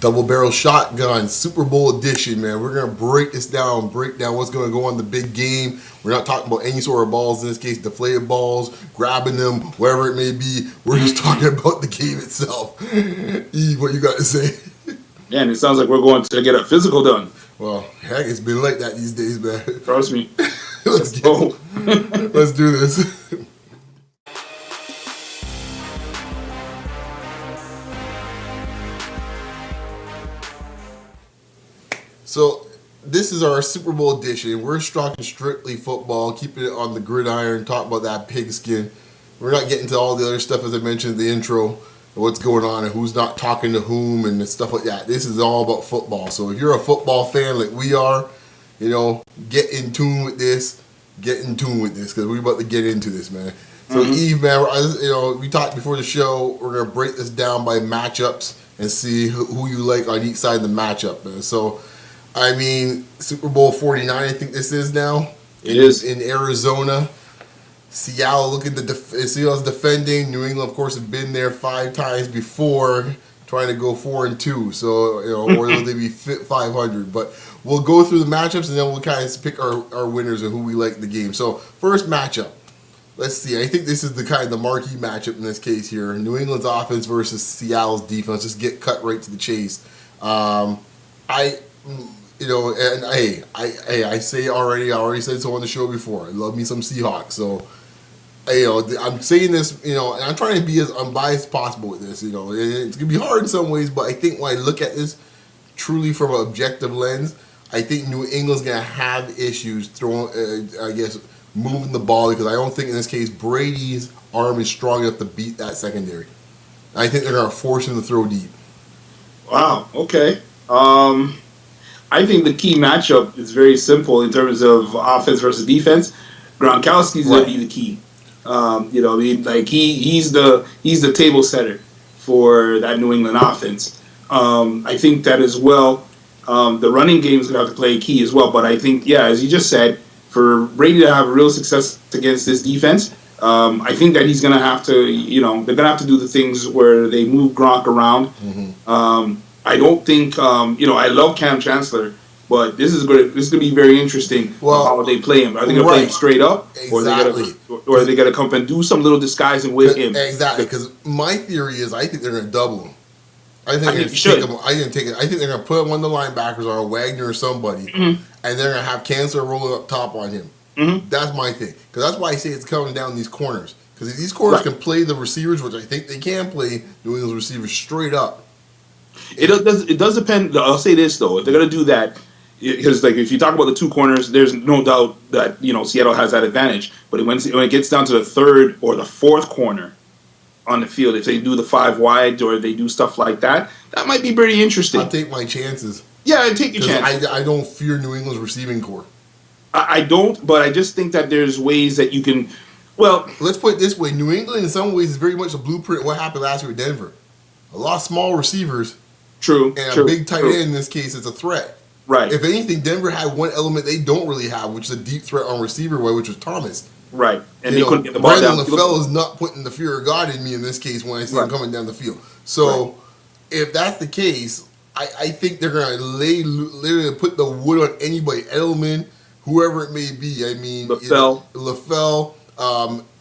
Double barrel shotgun, Super Bowl edition, man. We're going to break down what's going to go on the big game. We're not talking about any sort of balls, in this case, deflated balls, grabbing them, whatever it may be. We're just talking about the game itself. Eve, what you got to say? Man, it sounds like we're going to get a physical done. Well, heck, it's been like that these days, man. Trust me. Let's go. Let's do this. So this is our Super Bowl edition. We're talking strictly football, keeping it on the gridiron, talk about that pigskin. We're not getting to all the other stuff, as I mentioned in the intro, what's going on and who's not talking to whom and stuff like that. This is all about football. So if you're a football fan like we are, get in tune with this. Get in tune with this because we're about to get into this, man. So Eve, man, we talked before the show. We're gonna break this down by matchups and see who you like on each side of the matchup, man. So. I mean, Super Bowl 49, I think this is now. It is. In Arizona. Seattle's defending. New England, of course, have been there 5 times before, trying to go 4-2. So, or will they be 500? But we'll go through the matchups, and then we'll kind of pick our winners and who we like in the game. So, first matchup. Let's see. I think this is the marquee matchup in this case here. New England's offense versus Seattle's defense. Just get cut right to the chase. I say already. I already said so on the show before. I love me some Seahawks. So, I'm saying this, and I'm trying to be as unbiased as possible with this. It's gonna be hard in some ways, but I think when I look at this truly from an objective lens, I think New England's gonna have issues moving the ball because I don't think in this case Brady's arm is strong enough to beat that secondary. I think they're gonna force him to throw deep. Wow. Okay. I think the key matchup is very simple in terms of offense versus defense. Gronkowski's going to be the key. He's the table setter for that New England offense. I think that as well. The running game is going to have to play a key as well. But I think, as you just said, for Brady to have real success against this defense, I think that he's going to have to, they're going to have to do the things where they move Gronk around. Mm-hmm. I don't think, I love Cam Chancellor, but this is going to be very interesting how they play him. Are they going to play him straight up? Exactly. Or are they going to come and do some little disguising with him? Exactly, because my theory is I think they're going to double him. I think they're going to put one of the linebackers on Wagner or somebody, and they're going to have Chancellor rolling up top on him. Mm-hmm. That's my thing. Because that's why I say it's coming down these corners. Because if these corners can play the receivers, which I think they can play, New England's receivers straight up. It does depend. I'll say this though: if they're gonna do that, because if you talk about the two corners, there's no doubt that Seattle has that advantage. But when it gets down to the third or the fourth corner on the field, if they do the 5 wide or they do stuff like that, that might be pretty interesting. I'll take my chances. Yeah, take your chances. I don't fear New England's receiving core. I don't, but I just think that there's ways that you can. Well, let's put it this way: New England, in some ways, is very much a blueprint of what happened last year with Denver. A lot of small receivers. True. And a big tight end in this case is a threat. Right. If anything, Denver had one element they don't really have, which is a deep threat on receiver way, which was Thomas. Right. And they couldn't get the ball down the field. Brandon LaFell is not putting the fear of God in me in this case when I see him coming down the field. So if that's the case, I think they're going to literally put the wood on anybody. Edelman, whoever it may be. I mean, LaFell.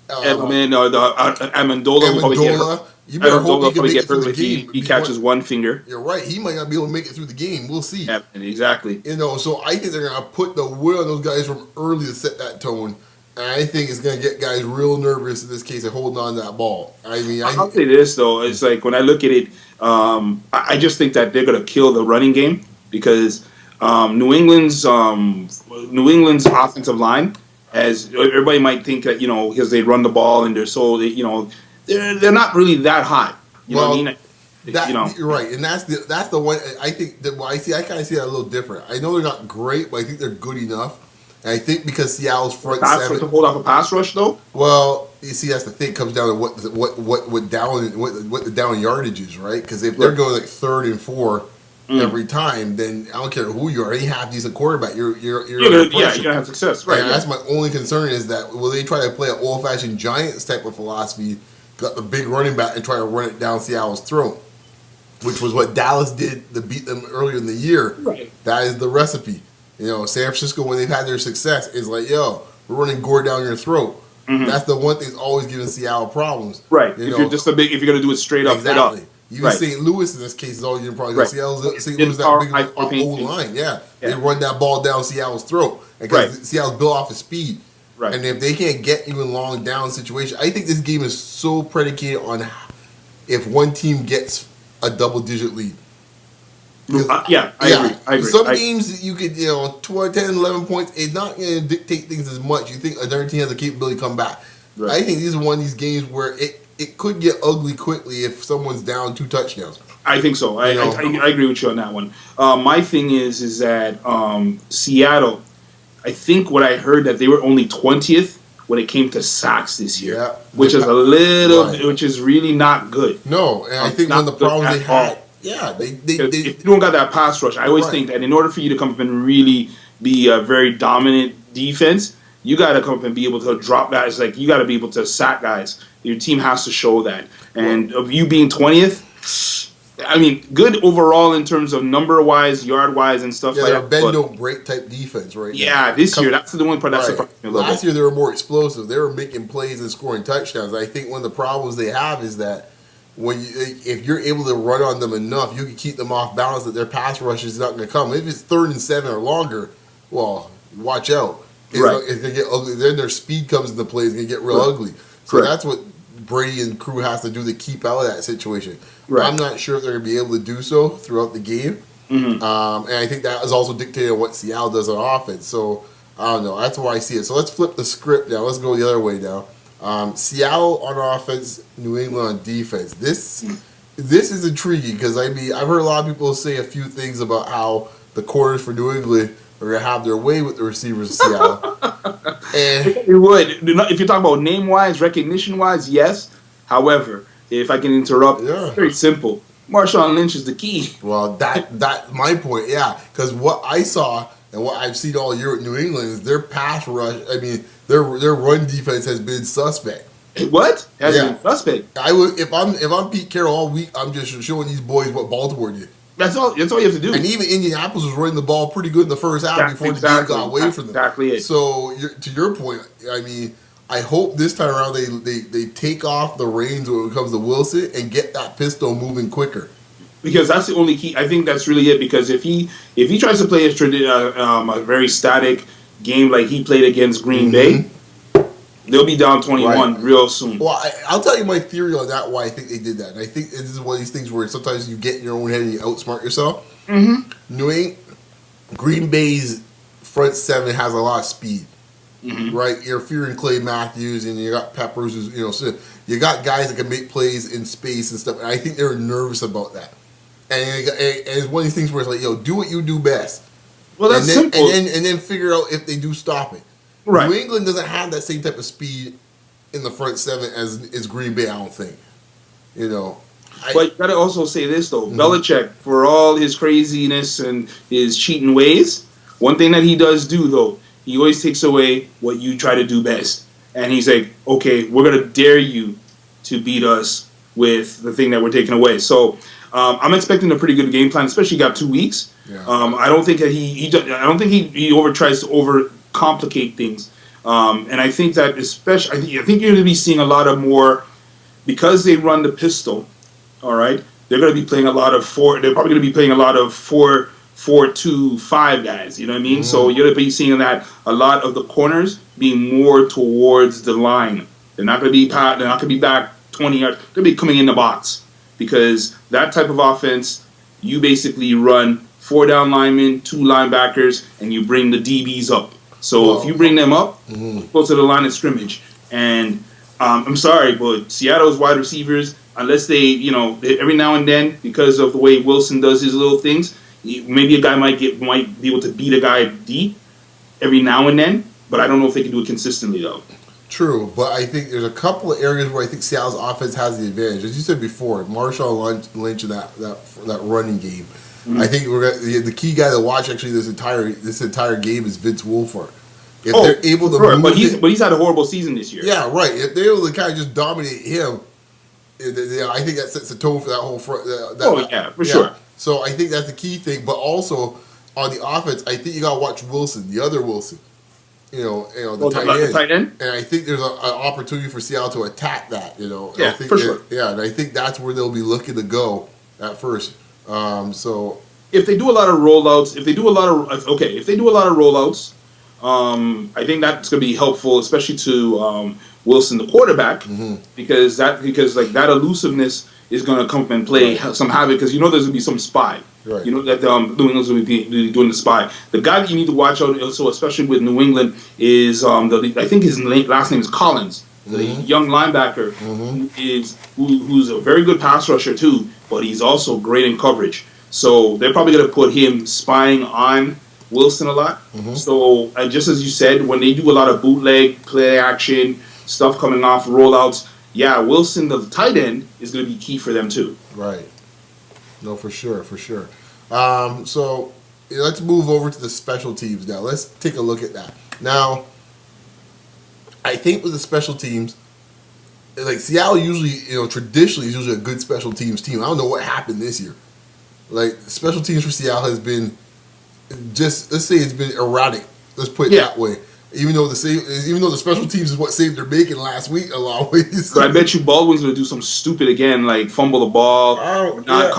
Edelman or the Amendola. You better hope he can make it through the game. He catches one finger. You're right. He might not be able to make it through the game. We'll see. Yeah, exactly. So I think they're going to put the wood on those guys from early to set that tone. And I think it's going to get guys real nervous in this case of holding on to that ball. I'll say this, though. It's like when I look at it, I just think that they're going to kill the running game because New England's offensive line, as everybody might think that, because they run the ball and they're so, they're not really that hot. You know what I mean? You're right, and that's the one I think that I kind of see that a little different. I know they're not great, but I think they're good enough. And I think because Seattle's front seven to hold off a pass rush, though. Well, you see, that's the thing. It comes down to what the down yardage is, right? Because if they're going like 3rd and 4 every time, then I don't care who you are. Any half decent quarterback, you're gonna have success, right? And that's my only concern is that will they try to play an old fashioned Giants type of philosophy, got the big running back and try to run it down Seattle's throat. which was what Dallas did to beat them earlier in the year. Right. That is the recipe. San Francisco, when they've had their success, is like, yo, we're running gore down your throat. Mm-hmm. That's the one thing that's always giving Seattle problems. Right. If you're going to do it straight up, exactly. Up. Even right. St. Louis in this case is always going to probably right. St. Louis that big O-line. Yeah. They run that ball down Seattle's throat. Because Seattle's built off of speed. Right. And if they can't get you in long down situation, I think this game is so predicated on if one team gets a double-digit lead. I agree. Some games you could, 12, 10, 11 points, it's not going to dictate things as much. You think another team has the capability to come back. Right. I think these are one of these games where it could get ugly quickly if someone's down 2 touchdowns. I think so. I agree with you on that one. My thing is that Seattle, I think what I heard that they were only 20th when it came to sacks this year, which is which is really not good. No, and I think one of the problems they had. Yeah, they if you don't got that pass rush, I always think that in order for you to come up and really be a very dominant defense, you got to come up and be able to drop guys. Like, you got to be able to sack guys. Your team has to show that. And of you being 20th, I mean, good overall in terms of number-wise, yard-wise, and stuff like that. Yeah, bend don't break type defense, right? Yeah, this year, that's the one part that surprised me a little bit. Last year, they were more explosive. They were making plays and scoring touchdowns. I think one of the problems they have is that if you're able to run on them enough, you can keep them off balance that their pass rush is not going to come. If it's 3rd and 7 or longer, well, watch out. It's going to get ugly. Then their speed comes into play. It's going to get real ugly. So that's what Brady and crew has to do to keep out of that situation. Right. I'm not sure if they're going to be able to do so throughout the game. Mm-hmm. And I think that is also dictated on what Seattle does on offense. So, I don't know. That's why I see it. So, let's flip the script now. Let's go the other way now. Seattle on offense, New England on defense. This is intriguing because, I've heard a lot of people say a few things about how the corners for New England are going to have their way with the receivers of Seattle. And it would. If you're talking about name-wise, recognition-wise, yes. However, if I can interrupt, it's very simple. Marshawn Lynch is the key. Well, that's my point, yeah. Because what I saw and what I've seen all year with New England is their pass rush, their run defense has been suspect. What? Has been suspect? If I'm Pete Carroll all week, I'm just showing these boys what Baltimore did. That's all you have to do. And even Indianapolis was running the ball pretty good in the first half before the game got away from them. Exactly it. So to your point, I hope this time around they take off the reins when it comes to Wilson and get that pistol moving quicker. Because that's the only key. I think that's really it. Because if he tries to play a very static game like he played against Green Bay, they'll be down 21 real soon. Well, I'll tell you my theory on that, why I think they did that. And I think this is one of these things where sometimes you get in your own head and you outsmart yourself. Mm-hmm. Green Bay's front 7 has a lot of speed. Mm-hmm. Right? You're fearing Clay Matthews and you got Peppers, so you got guys that can make plays in space and stuff. And I think they're nervous about that. And it's one of these things where it's like, do what you do best. Well, that's simple. And then figure out if they do stop it. Right. New England doesn't have that same type of speed in the front 7 as Green Bay, I don't think. But you got to also say this, though. Mm-hmm. Belichick, for all his craziness and his cheating ways, one thing that he does do, though, he always takes away what you try to do best. And he's like, okay, we're going to dare you to beat us with the thing that we're taking away. So I'm expecting a pretty good game plan, especially got 2 weeks. Yeah. I don't think that he tries to overcomplicate things. And I think that especially, I think you're going to be seeing a lot of more, because they run the pistol, all right, they're going to be playing a lot of they're probably going to be playing a lot of 4-2-5 guys, you know what I mean? Mm. So you're going to be seeing that a lot of the corners being more towards the line. They're not going to be back 20 yards. They'll be coming in the box, because that type of offense, you basically run 4 down linemen, 2 linebackers, and you bring the DBs up. So if you bring them up, close to the line of scrimmage. And I'm sorry, but Seattle's wide receivers, unless they, every now and then, because of the way Wilson does his little things, maybe a guy might be able to beat a guy deep every now and then, but I don't know if they can do it consistently, though. True, but I think there's a couple of areas where I think Seattle's offense has the advantage. As you said before, Marshawn Lynch in that running game. Mm-hmm. I think the key guy to watch actually this entire game is Vince Wilfork. If they're able to move but he's had a horrible season this year. Yeah, right. If they're able to kind of just dominate him, I think that sets the tone for that whole front. For sure. So I think that's the key thing. But also on the offense, I think you got to watch Wilson, the other Wilson. The tight end. And I think there's an opportunity for Seattle to attack that. Yeah, for sure. And I think that's where they'll be looking to go at first. So if they do a lot of rollouts, I think that's going to be helpful, especially to Wilson, the quarterback, because that elusiveness is going to come and play some havoc. Because there's going to be some spy. Right. New England's going to be doing the spy. The guy that you need to watch out, also especially with New England, is I think his last name is Collins, the young linebacker, who's a very good pass rusher too, but he's also great in coverage. So they're probably going to put him spying on Wilson a lot. So just as you said, when they do a lot of bootleg, play action, stuff coming off rollouts, Wilson, the tight end, is going to be key for them too. Right. No, for sure. So let's move over to the special teams now. Let's take a look at that. Now, I think with the special teams, like Seattle usually, traditionally is usually a good special teams team. I don't know what happened this year. Like, special teams for Seattle has been let's say it's been erratic. Let's put it that way. Even though the special teams is what saved their bacon last week a lot of ways. So I bet you Baldwin's going to do something stupid again, like fumble the ball, not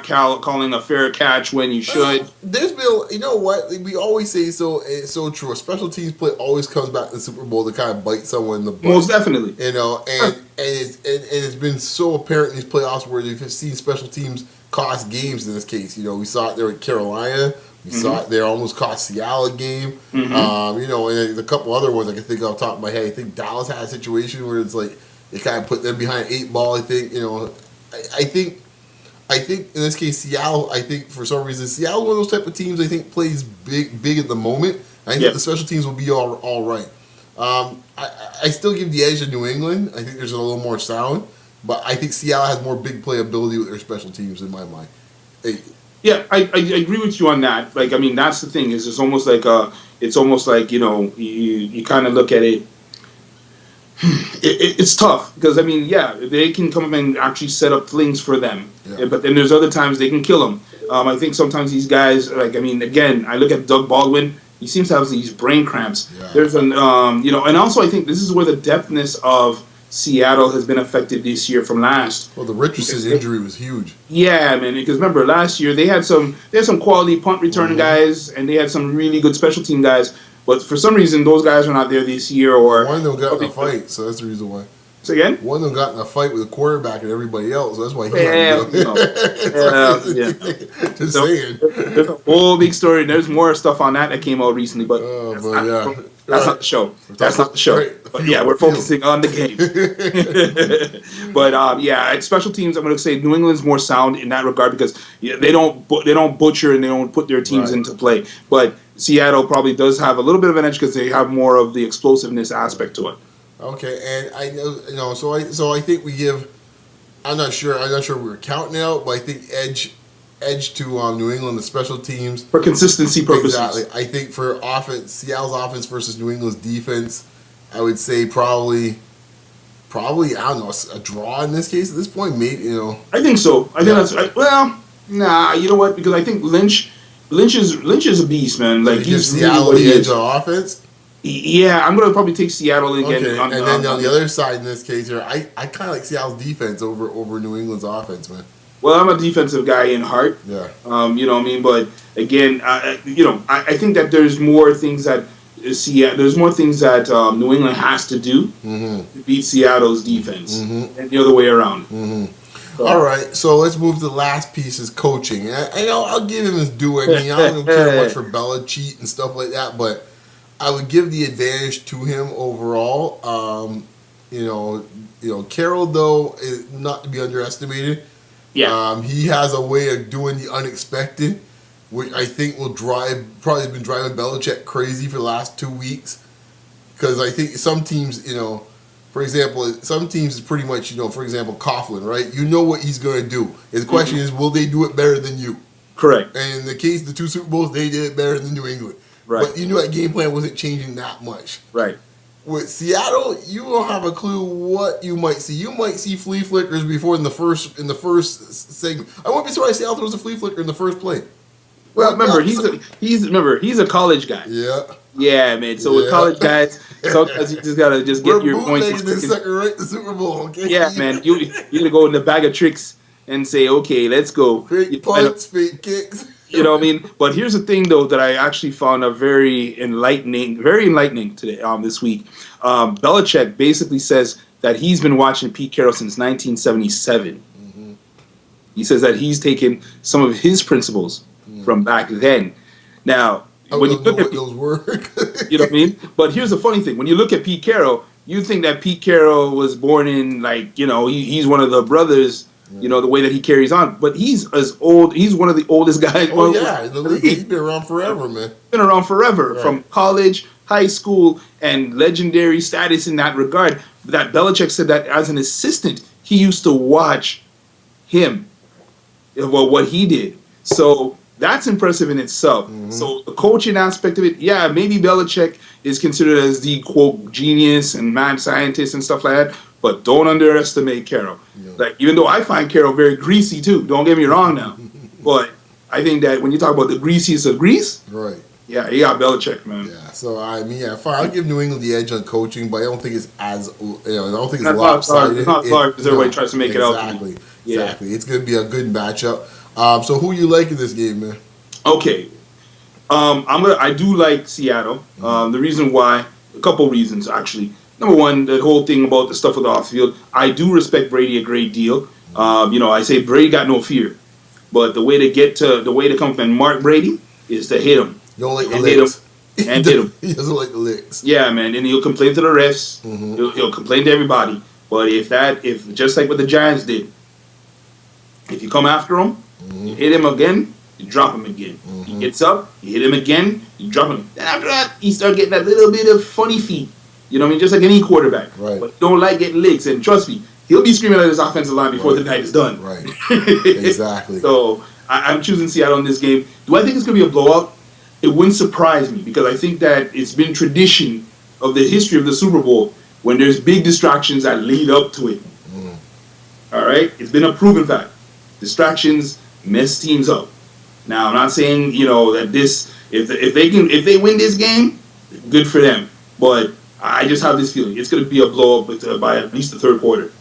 calling a fair catch when you should. There's been, what we always say, it's so true. A special teams play always comes back to the Super Bowl to kind of bite someone in the butt. Most definitely. And it's been so apparent in these playoffs where you've seen special teams cost games in this case. We saw it there with Carolina. We saw it there, almost cost Seattle a game. And a couple other ones I can think of off the top of my head. I think Dallas had a situation where it's like they kind of put them behind 8 ball. I think, I think in this case, Seattle, I think for some reason, Seattle one of those type of teams I think plays big at the moment. I think the special teams will be all right. I still give the edge to New England. I think there's a little more sound. But I think Seattle has more big playability with their special teams in my mind. Yeah, I agree with you on that. Like, I mean, that's the thing is it's almost like you kind of look at it. It's tough because I mean, they can come up and actually set up things for them, but then there's other times they can kill them. I think sometimes these guys, like, I mean, again, I look at Doug Baldwin. He seems to have these brain cramps. Yeah. There's and also I think this is where the depthness of Seattle has been affected this year from last. Well, the Richardson injury was huge. Yeah, man. Because remember last year they had some quality punt returning guys, and they had some really good special team guys. But for some reason, those guys are not there this year. Or one of them got in a fight, so that's the reason why. So again, one of them got in a fight with the quarterback and everybody else. So that's why he. Just saying. There's a whole big story. There's more stuff on that came out recently, but that's not the show. That's not the show. Right. But we're focusing on the game. But at special teams, I'm going to say New England's more sound in that regard because they don't butcher and they don't put their teams into play. But Seattle probably does have a little bit of an edge because they have more of the explosiveness aspect to it. Okay, and I know, so I think we give. I'm not sure we're counting out, but I think edge to New England, the special teams for consistency purposes. Exactly. I think for offense, Seattle's offense versus New England's defense, I would say probably I don't know, a draw in this case at this point. Maybe I think so. I think that's nah. You know what? Because I think Lynch is a beast, man. Like he's Seattle really the edge of offense. Yeah, I'm gonna probably take Seattle again. Okay. And then on the other side in this case here, I kind of like Seattle's defense over New England's offense, man. Well, I'm a defensive guy in heart. Yeah. You know what I mean? But again, I think that there's more things that New England has to do to beat Seattle's defense, and the other way around. So. All right, so let's move to the last piece is coaching. I'll give him his due. I mean, I don't care much for Belichick and stuff like that, but I would give the advantage to him overall. Carroll though is not to be underestimated. Yeah. He has a way of doing the unexpected, which I think probably has been driving Belichick crazy for the last 2 weeks. Because I think some teams, for example, some teams is pretty much, for example, Coughlin, right? You know what he's going to do. And the question is, will they do it better than you? Correct. And in the case of the 2 Super Bowls, they did it better than New England. Right. But you knew that game plan wasn't changing that much. Right. with Seattle, you don't have a clue what you might see. You might see flea flickers before in the first segment. I won't be surprised Seattle throws a flea flicker in the first play. Well, What? remember he's a college guy. Yeah. Yeah, man. So with Yeah. college guys, sometimes you just gotta just We're get your points. bootlegging this sucker right to Super Bowl, okay? Yeah, man. You gotta go in the bag of tricks and say, okay, let's go. Fake punts, fake kicks. You know what I mean? But here's the thing, though, that I actually found a very enlightening today, this week. Belichick basically says that he's been watching Pete Carroll since 1977. Mm-hmm. He says that he's taken some of his principles from back then. Now, when you look at those work, you know what I mean? But here's the funny thing: when you look at Pete Carroll, you think that Pete Carroll was born in he's one of the brothers. You know, the way that he carries on. But he's as old. He's one of the oldest guys. Oh, yeah. In the league. He's been around forever, man. Been around forever. Right. From college, high school, and legendary status in that regard. That Belichick said that as an assistant, he used to watch him. Well, what he did. So that's impressive in itself. Mm-hmm. So the coaching aspect of it, yeah, maybe Belichick is considered as the, quote, genius and mad scientist and stuff like that. But don't underestimate Carroll. Yeah. Like, even though I find Carroll very greasy too, don't get me wrong now. But I think that when you talk about the greasiest of grease, right? Yeah, he got Belichick, man. Yeah. So I mean, yeah, fine. I'll give New England the edge on coaching, but I don't think it's as I don't think it's lopsided. It's not hard because everybody tries to make it out. Exactly. It's going to be a good matchup. So who you like in this game, man? Okay. I do like Seattle. The reason why, a couple reasons actually. Number one, the whole thing about the stuff with the off field. I do respect Brady a great deal. I say Brady got no fear, but the way to come from Mark Brady is to hit him. You don't like the licks. And hit him. He doesn't like the licks. Yeah, man, and he'll complain to the refs. Mm-hmm. He'll complain to everybody. But if just like what the Giants did, if you come after him, you hit him again, you drop him again. He gets up, you hit him again, you drop him. Then after that, he starts getting that little bit of funny feet. You know what I mean? Just like any quarterback. Right. But don't like getting licks. And trust me, he'll be screaming at his offensive line before the night is done. Right. Exactly. So I'm choosing Seattle in this game. Do I think it's going to be a blowout? It wouldn't surprise me because I think that it's been tradition of the history of the Super Bowl when there's big distractions that lead up to it. All right? It's been a proven fact. Distractions mess teams up. Now, I'm not saying, that if they win this game, good for them. But I just have this feeling it's going to be a blow up by at least the third quarter.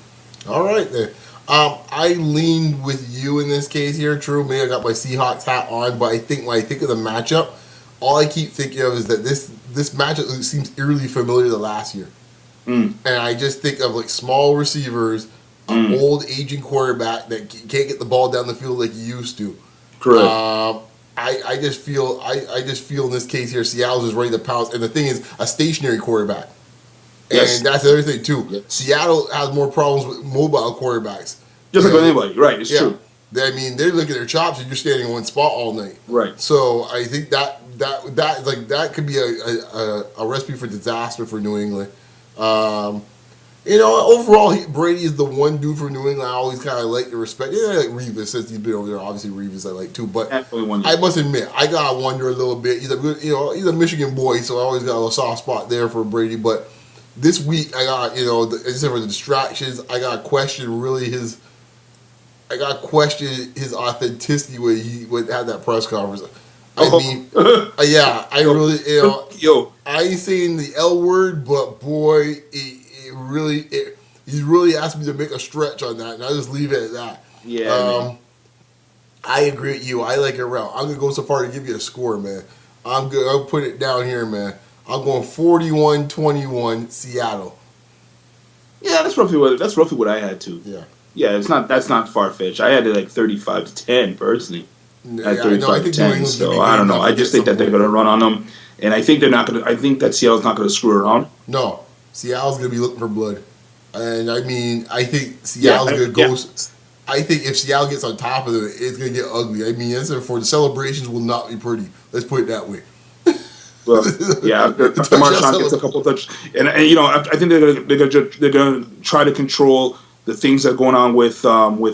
All right, then. I leaned with you in this case here. True, maybe I got my Seahawks hat on, but I think when I think of the matchup, all I keep thinking of is that this matchup seems eerily familiar to last year. And I just think of like small receivers, an old aging quarterback that can't get the ball down the field like he used to. Correct. I just feel in this case here, Seattle's is ready to pounce. And the thing is, a stationary quarterback. Yes. And that's the other thing, too. Yes. Seattle has more problems with mobile quarterbacks. Just like with anybody. Right, it's true. I mean, they look at their chops and you're standing in one spot all night. Right. So I think that could be a recipe for disaster for New England. Overall, Brady is the one dude for New England I always kind of like to respect. Yeah, I like Revis since he's been over there. Obviously, Revis I like too. But I must admit, I gotta wonder a little bit. He's a Michigan boy, so I always got a little soft spot there for Brady. But this week, I got except for the distractions, I got to question his authenticity when he would have that press conference. I mean, I really, I ain't saying the L word, but boy, he really asked me to make a stretch on that, and I'll just leave it at that. Yeah. I agree with you. I like it around. I'm gonna go so far to give you a score, man. I'm good. I'll put it down here, man. I'm going 41-21 Seattle. Yeah, that's roughly what I had too. Yeah. Yeah, that's not far fetched. I had it like 35-10 personally. At 35-10. So I don't know. I just think that they're gonna run on them, and I think they're not gonna. I think that Seattle's not gonna screw around. No, Seattle's gonna be looking for blood, and I mean, I think Seattle's gonna go. Yeah. I think if Seattle gets on top of it, it's gonna get ugly. I mean, as for the celebrations will not be pretty. Let's put it that way. Well, yeah, Marshawn gets a couple touches, and I think they're gonna try to control the things that are going on with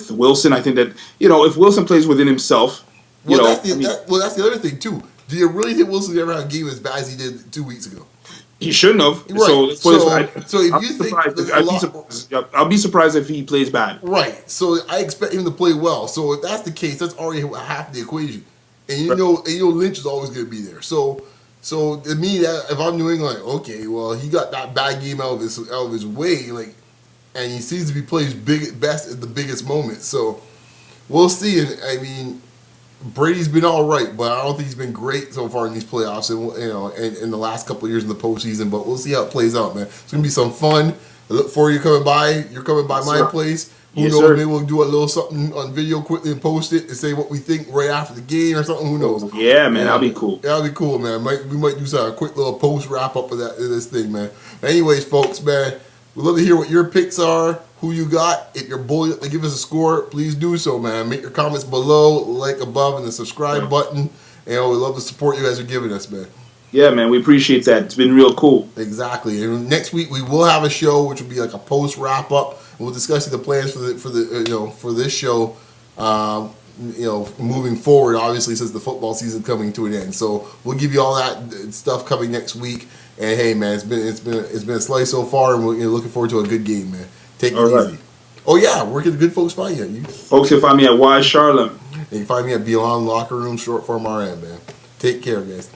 Wilson. I think that if Wilson plays within himself, that's the other thing too. Do you really think Wilson ever had a game as bad as he did 2 weeks ago? He shouldn't have. Right. So let's put it. So if you think there's a lot, I'll be surprised if he plays bad. right? So I expect him to play well. So if that's the case, that's already half the equation. And Lynch is always going to be there. So to me, that if I'm New England, like, okay, well, he got that bad game out of his way, like, and he seems to be playing best at the biggest moment. So we'll see. And I mean, Brady's been all right, but I don't think he's been great so far in these playoffs, and in the last couple of years in the postseason. But we'll see how it plays out, man. It's gonna be some fun. I look forward to you coming by. You're coming by my place. Who knows? Maybe we'll do a little something on video quickly and post it and say what we think right after the game or something. Who knows? Yeah, man, that'll be cool. That'll be cool, man. We might do a quick little post wrap up of this thing, man. Anyways, folks, man, we'd love to hear what your picks are. Who you got? If you're bold to give us a score, please do so, man. Make your comments below, like above, and the subscribe button. And we love the support you guys are giving us, man. Yeah, man, we appreciate that. It's been real cool. Exactly. And next week we will have a show, which will be like a post wrap up. We'll discuss the plans for this show. Moving forward, obviously, since the football season is coming to an end. So we'll give you all that stuff coming next week. And hey, man, it's been a slice so far, and we're looking forward to a good game, man. Take it easy. Oh yeah, where can the good folks find you? Folks can find me at Y Charlem. And you can find me at Beyond Locker Room, short form RN, man. Take care, guys.